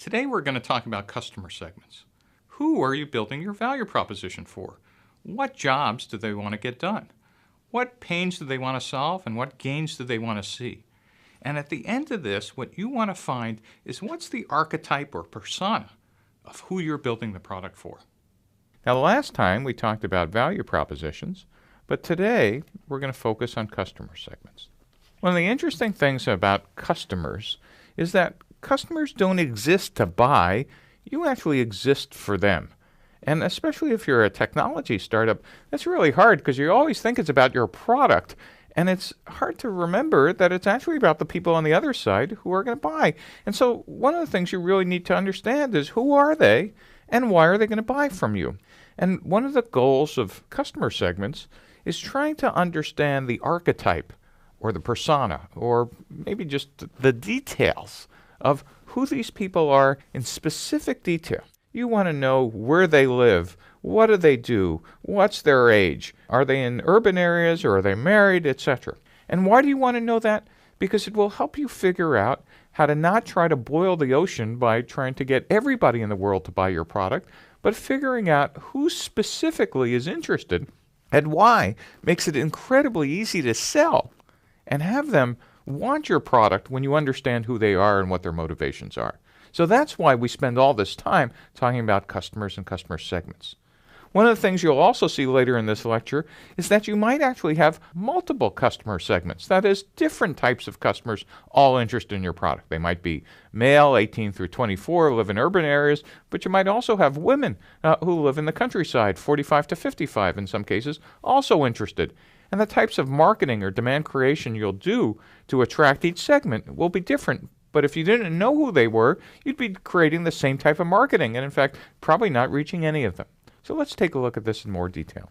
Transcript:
Today we're going to talk about customer segments. Who are you building your value proposition for? What jobs do they want to get done? What pains do they want to solve and what gains do they want to see? And at the end of this, what you want to find is what's the archetype or persona of who you're building the product for. Now, last time we talked about value propositions, but today we're going to focus on customer segments. One of the interesting things about customers is that customers don't exist to buy, you actually exist for them. And especially if you're a technology startup, that's really hard because you always think it's about your product. And it's hard to remember that it's actually about the people on the other side who are going to buy. And so one of the things you really need to understand is who are they and why are they going to buy from you? And one of the goals of customer segments is trying to understand the archetype or the persona or maybe just the details of who these people are in specific detail. You want to know where they live, what do they do, what's their age, are they in urban areas or are they married, etc. And why do you want to know that? Because it will help you figure out how to not try to boil the ocean by trying to get everybody in the world to buy your product, but figuring out who specifically is interested and why makes it incredibly easy to sell and have them want your product when you understand who they are and what their motivations are. So that's why we spend all this time talking about customers and customer segments. One of the things you'll also see later in this lecture is that you might actually have multiple customer segments. That is, different types of customers all interested in your product. They might be male, 18 through 24, live in urban areas, but you might also have women who live in the countryside, 45 to 55 in some cases, also interested. And the types of marketing or demand creation you'll do to attract each segment will be different. But if you didn't know who they were, you'd be creating the same type of marketing and, in fact, probably not reaching any of them. So let's take a look at this in more detail.